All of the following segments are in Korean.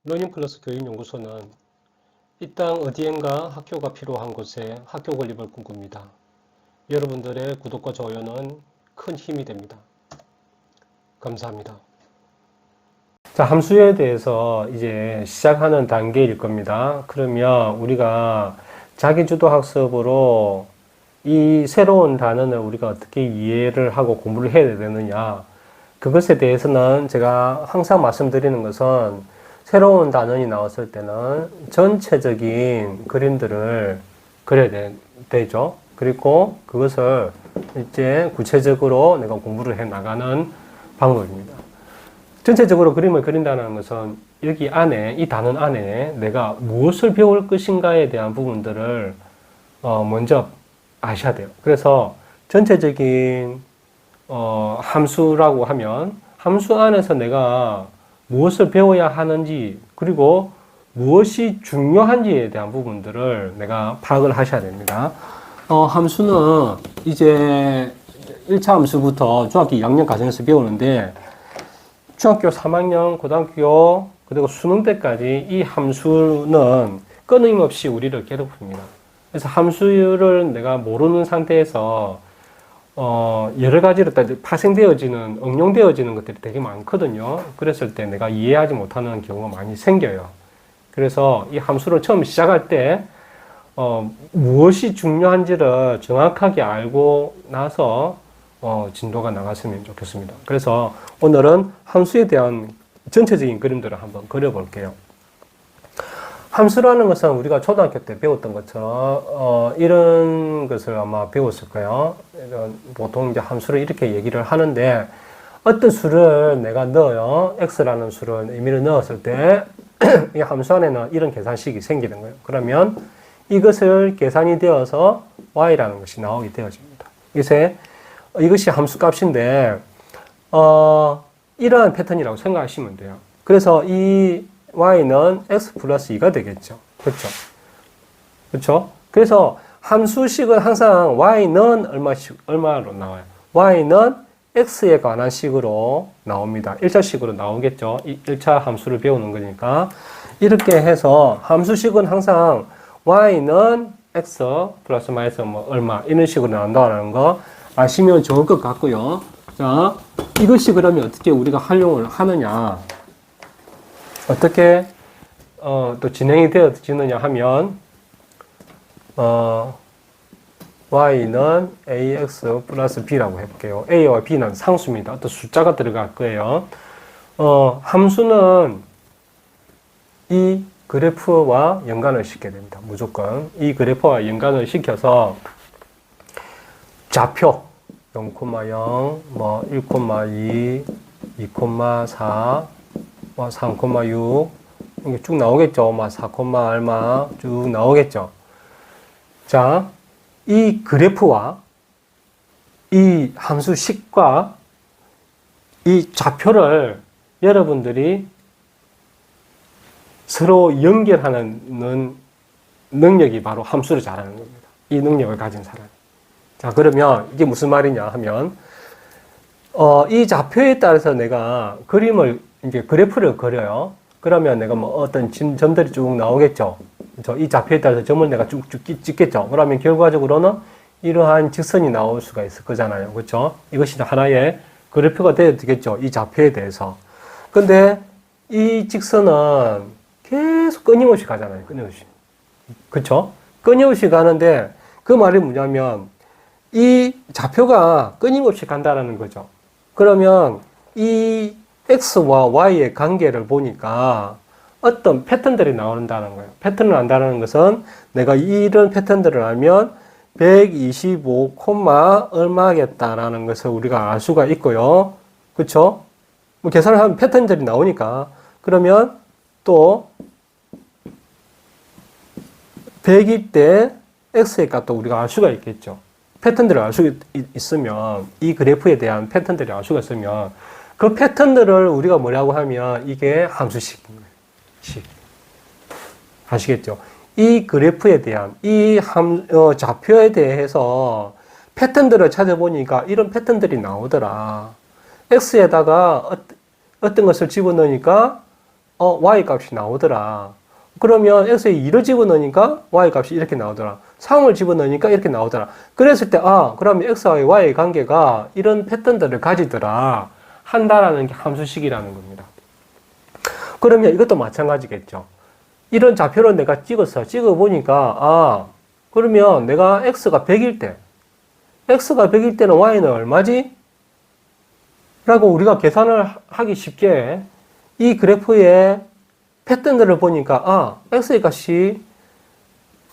러닝플러스 교육연구소는 이 땅 어디엔가 학교가 필요한 곳에 학교 건립을 꿈꿉니다. 여러분들의 구독과 좋아요는 큰 힘이 됩니다. 감사합니다. 자, 함수에 대해서 이제 시작하는 단계일 겁니다. 그러면 우리가 자기주도 학습으로 이 새로운 단어를 우리가 어떻게 이해를 하고 공부를 해야 되느냐, 그것에 대해서는 제가 항상 말씀드리는 것은 새로운 단원이 나왔을 때는 전체적인 그림들을 그려야 되죠. 그리고 그것을 이제 구체적으로 내가 공부를 해 나가는 방법입니다. 전체적으로 그림을 그린다는 것은 여기 안에, 이 단원 안에 내가 무엇을 배울 것인가에 대한 부분들을 먼저 아셔야 돼요. 그래서 전체적인 함수라고 하면 함수 안에서 내가 무엇을 배워야 하는지, 그리고 무엇이 중요한지에 대한 부분들을 내가 파악을 하셔야 됩니다. 함수는 이제 1차 함수부터 중학교 2학년 과정에서 배우는데, 중학교 3학년, 고등학교, 그리고 수능 때까지 이 함수는 끊임없이 우리를 괴롭힙니다. 그래서 함수를 내가 모르는 상태에서 여러 가지로 파생되어지는, 응용되어지는 것들이 되게 많거든요. 그랬을 때 내가 이해하지 못하는 경우가 많이 생겨요. 그래서 이 함수를 처음 시작할 때, 무엇이 중요한지를 정확하게 알고 나서, 진도가 나갔으면 좋겠습니다. 그래서 오늘은 함수에 대한 전체적인 그림들을 한번 그려볼게요. 함수라는 것은 우리가 초등학교 때 배웠던 것처럼 이런 것을 아마 배웠을 거예요. 보통 이제 함수를 이렇게 얘기를 하는데, 어떤 수를 내가 넣어요. x라는 수를 의미를 넣었을 때 이 함수 안에는 이런 계산식이 생기는 거예요. 그러면 이것을 계산이 되어서 y라는 것이 나오게 되어집니다. 이것이 함수 값인데 이러한 패턴이라고 생각하시면 돼요. 그래서 이 y는 x 플러스 2가 되겠죠. 그렇죠? 그렇죠? 그래서 함수식은 항상 y는 얼마로 나와요? y는 x에 관한 식으로 나옵니다. 1차 식으로 나오겠죠. 1차 함수를 배우는 거니까. 이렇게 해서 함수식은 항상 y는 x 플러스 마이너스 뭐 얼마 이런 식으로 나온다는 거 아시면 좋을 것 같고요. 자, 이것이 그러면 어떻게 우리가 활용을 하느냐? 어떻게 또 진행이 되어지느냐 하면 y는 ax 플러스 b라고 해볼게요. a와 b는 상수입니다. 어떤 숫자가 들어갈 거예요. 함수는 이 그래프와 연관을 시켜야 됩니다. 무조건 이 그래프와 연관을 시켜서 좌표 0,0, 뭐 1,2, 2,4, 뭐 3,6 이게 쭉 나오겠죠. 뭐 4, 얼마 쭉 나오겠죠. 자, 이 그래프와 이 함수식과 이 좌표를 여러분들이 서로 연결하는 능력이 바로 함수를 잘하는 겁니다. 이 능력을 가진 사람. 자, 그러면 이게 무슨 말이냐 하면 이 좌표에 따라서 내가 이제 그래프를 그려요. 그러면 내가 뭐 어떤 점들이 쭉 나오겠죠. 이 좌표에 따라서 점을 내가 쭉쭉 찍겠죠. 그러면 결과적으로는 이러한 직선이 나올 수가 있을 거잖아요. 그렇죠? 이것이 하나의 그래프가 되겠죠. 이 좌표에 대해서. 근데 이 직선은 계속 끊임없이 가잖아요. 끊임없이. 그렇죠? 끊임없이 가는데 그 말이 뭐냐면 이 좌표가 끊임없이 간다라는 거죠. 그러면 이 x와 y의 관계를 보니까 어떤 패턴들이 나온다는 거예요. 패턴을 안다는 것은 내가 이런 패턴들을 알면 125, 얼마겠다라는 것을 우리가 알 수가 있고요. 그렇죠? 뭐 계산을 하면 패턴들이 나오니까 그러면 또 100일 때 x의 값도 우리가 알 수가 있겠죠. 패턴들을 알 수 있으면 이 그래프에 대한 패턴들을 알 수가 있으면 그 패턴들을 우리가 뭐라고 하면 이게 함수식입니다. 아시겠죠? 이 그래프에 대한 이 좌표에 대해서 패턴들을 찾아보니까 이런 패턴들이 나오더라. x에다가 어떤 것을 집어넣으니까 y 값이 나오더라. 그러면 x에 2를 집어넣으니까 y 값이 이렇게 나오더라. 3을 집어넣으니까 이렇게 나오더라. 그랬을 때, 그러면 x와 y의 관계가 이런 패턴들을 가지더라. 한다라는 게 함수식이라는 겁니다. 그러면 이것도 마찬가지겠죠. 이런 좌표를 내가 찍어보니까, 그러면 내가 x가 100일 때, x가 100일 때는 y는 얼마지? 라고 우리가 계산을 하기 쉽게 이 그래프의 패턴들을 보니까, x의 값이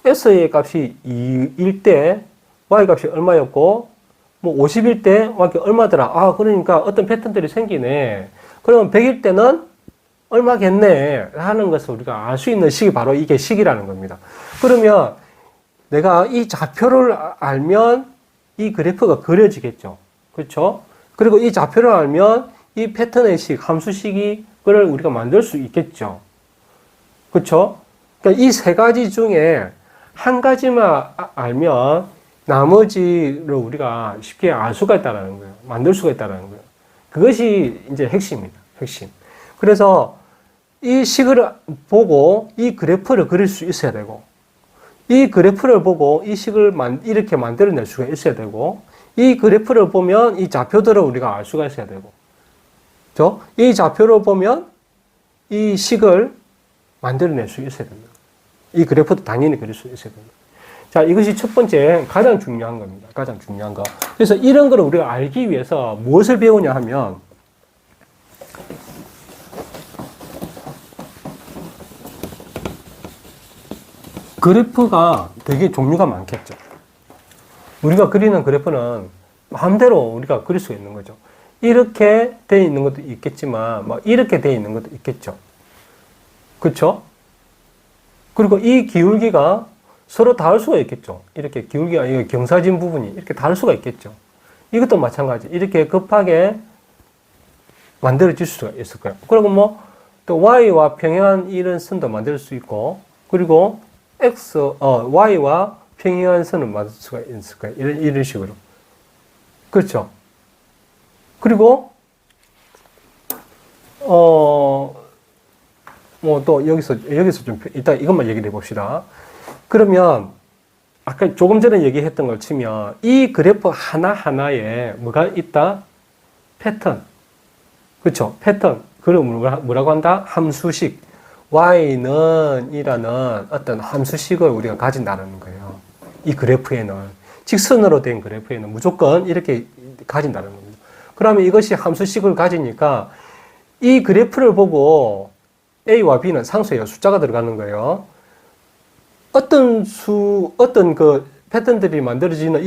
2일 때 y 값이 얼마였고, 뭐 50일 때 y 값이 얼마더라. 그러니까 어떤 패턴들이 생기네. 그러면 100일 때는 얼마겠네 하는 것을 우리가 알 수 있는 식이 바로 이게 식이라는 겁니다. 그러면 내가 이 좌표를 알면 이 그래프가 그려지겠죠. 그렇죠? 그리고 이 좌표를 알면 이 패턴의 식, 함수식이 그걸 우리가 만들 수 있겠죠. 그렇죠? 그러니까 이 세 가지 중에 한 가지만 알면 나머지를 우리가 쉽게 알 수가 있다는 거예요. 만들 수가 있다는 거예요. 그것이 이제 핵심입니다. 핵심. 그래서 이 식을 보고 이 그래프를 그릴 수 있어야 되고, 이 그래프를 보고 이 식을 이렇게 만들어낼 수가 있어야 되고, 이 그래프를 보면 이 좌표들을 우리가 알 수가 있어야 되고, 그렇죠? 이 좌표를 보면 이 식을 만들어낼 수 있어야 됩니다. 이 그래프도 당연히 그릴 수 있어야 됩니다. 자, 이것이 첫 번째 가장 중요한 겁니다. 가장 중요한 거. 그래서 이런 거를 우리가 알기 위해서 무엇을 배우냐 하면, 그래프가 되게 종류가 많겠죠. 우리가 그리는 그래프는 마음대로 우리가 그릴 수 있는 거죠. 이렇게 되어 있는 것도 있겠지만, 이렇게 되어 있는 것도 있겠죠. 그렇죠? 그리고 이 기울기가 서로 다를 수가 있겠죠. 이렇게 기울기가, 이 경사진 부분이 이렇게 다를 수가 있겠죠. 이것도 마찬가지. 이렇게 급하게 만들어질 수가 있을 거예요. 그리고 또 y와 평행한 이런 선도 만들 수 있고, 그리고 y와 평행한 선을 만들 수가 있을 거예요. 이런 식으로. 그렇죠? 그리고, 또 여기서 좀, 일단 이것만 얘기를 해봅시다. 그러면, 아까 조금 전에 얘기했던 걸 치면, 이 그래프 하나하나에 뭐가 있다? 패턴. 그렇죠? 패턴. 그걸 뭐라고 한다? 함수식. y는 이라는 어떤 함수식을 우리가 가진다는 거예요. 이 그래프에는. 직선으로 된 그래프에는 무조건 이렇게 가진다는 겁니다. 그러면 이것이 함수식을 가지니까 이 그래프를 보고 a와 b는 상수예요. 숫자가 들어가는 거예요. 어떤 그 패턴들이 만들어지는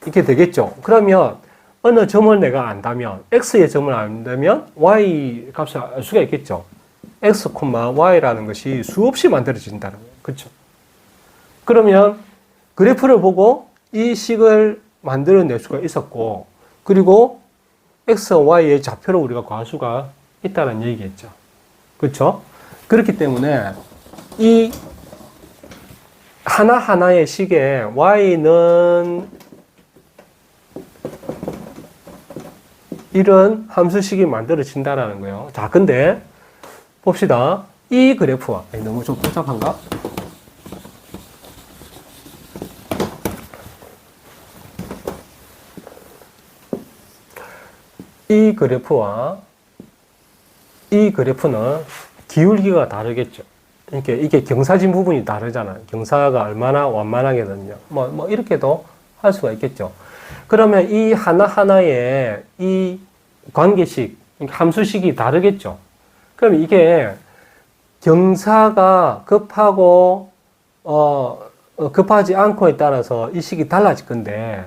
이게 되겠죠. 그러면 어느 점을 내가 안다면, x의 점을 안다면 y 값을 알 수가 있겠죠. x, y라는 것이 수없이 만들어진다는 거예요. 그렇죠? 그러면 그래프를 보고 이 식을 만들어낼 수가 있었고, 그리고 x, y의 좌표를 우리가 구할 수가 있다는 얘기겠죠. 그렇죠? 그렇기 때문에 이 하나하나의 식에 y는 이런 함수식이 만들어진다는 거예요. 자, 근데 봅시다. 이 그래프와 너무 좀 복잡한가? 이 그래프와 이 그래프는 기울기가 다르겠죠. 이게 경사진 부분이 다르잖아요. 경사가 얼마나 완만하게든요. 이렇게도 할 수가 있겠죠. 그러면 이 하나하나의 이 관계식, 함수식이 다르겠죠. 그럼 이게 경사가 급하고, 급하지 않고에 따라서 이 식이 달라질 건데,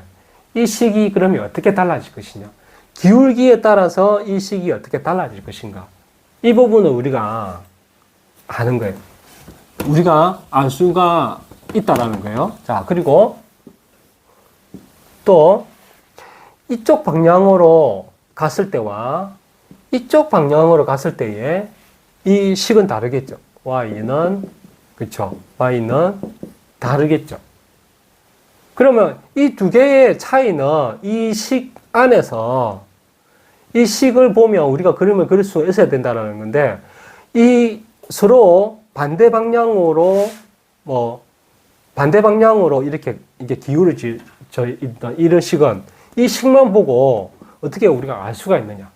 이 식이 그러면 어떻게 달라질 것이냐. 기울기에 따라서 이 식이 어떻게 달라질 것인가. 이 부분을 우리가 아는 거예요. 우리가 알 수가 있다라는 거예요. 자, 그리고 또 이쪽 방향으로 갔을 때와 이쪽 방향으로 갔을 때의 이 식은 다르겠죠. y는, 그쵸? y는 다르겠죠. 그러면 이 두 개의 차이는 이 식 안에서 이 식을 보면 우리가 그림을 그릴 수 있어야 된다는 건데, 이 서로 반대 방향으로 이렇게 이제 기울어질 이런 식은 이 식만 보고 어떻게 우리가 알 수가 있느냐?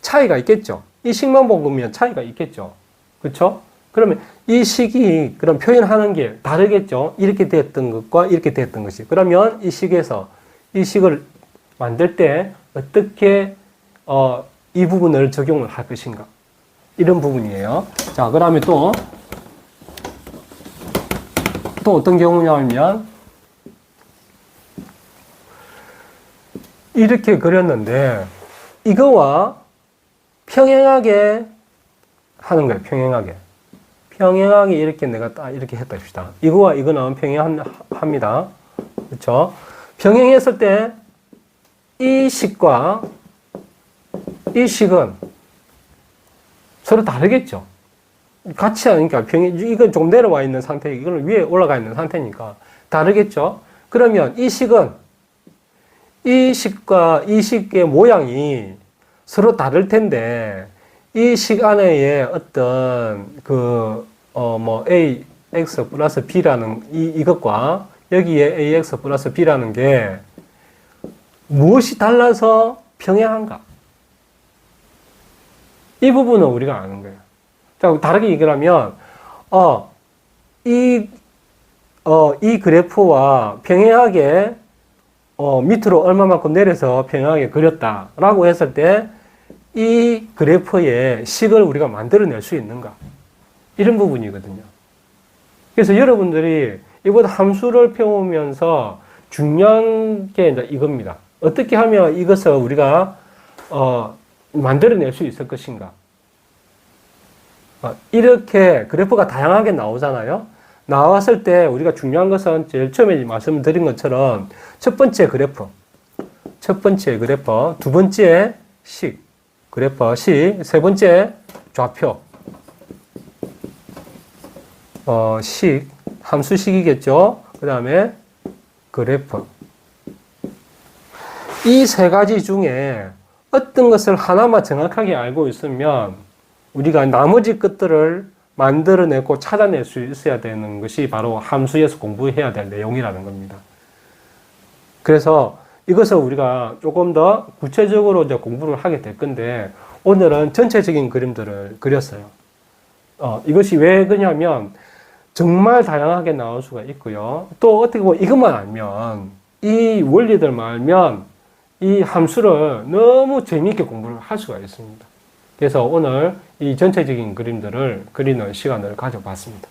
차이가 있겠죠. 이 식만 보면 차이가 있겠죠. 그렇죠? 그러면 이 식이 그럼 표현하는 게 다르겠죠. 이렇게 됐던 것과 이렇게 됐던 것이. 그러면 이 식에서 이 식을 만들 때 어떻게 이 부분을 적용을 할 것인가? 이런 부분이에요. 자, 그다음에 또 어떤 경우냐면 이렇게 그렸는데 이거와 평행하게 하는 거예요. 평행하게 이렇게 내가 딱 이렇게 했다 합시다. 이거와 이거는 평행합니다. 그렇죠? 평행했을 때 이 식과 이 식은 서로 다르겠죠. 같이 하니까 이건 좀 내려와 있는 상태, 이거는 위에 올라가 있는 상태니까 다르겠죠. 그러면 이 식은 이 식과 이 식의 모양이 서로 다를 텐데 이 식 안에의 어떤 ax 플러스 b라는 이것과 여기에 ax 플러스 b라는 게 무엇이 달라서 평행한가? 이 부분은 우리가 아는 거예요. 자, 다르게 얘기하면, 이 그래프와 평행하게, 밑으로 얼마만큼 내려서 평행하게 그렸다라고 했을 때, 이 그래프의 식을 우리가 만들어낼 수 있는가? 이런 부분이거든요. 그래서 여러분들이 이보다 함수를 배우면서 중요한 게 이제 이겁니다. 어떻게 하면 이것을 우리가, 만들어낼 수 있을 것인가? 이렇게 그래프가 다양하게 나오잖아요. 나왔을 때 우리가 중요한 것은 제일 처음에 말씀드린 것처럼 첫 번째 그래프, 두 번째 그래프, 세 번째 좌표, 함수식이겠죠. 그 다음에 그래프. 이 세 가지 중에 어떤 것을 하나만 정확하게 알고 있으면 우리가 나머지 것들을 만들어내고 찾아낼 수 있어야 되는 것이 바로 함수에서 공부해야 될 내용이라는 겁니다. 그래서 이것을 우리가 조금 더 구체적으로 이제 공부를 하게 될 건데 오늘은 전체적인 그림들을 그렸어요. 이것이 왜 그러냐면 정말 다양하게 나올 수가 있고요. 또 어떻게 보면 이것만 알면 이 원리들만 알면 이 함수를 너무 재미있게 공부를 할 수가 있습니다. 그래서 오늘 이 전체적인 그림들을 그리는 시간을 가져봤습니다.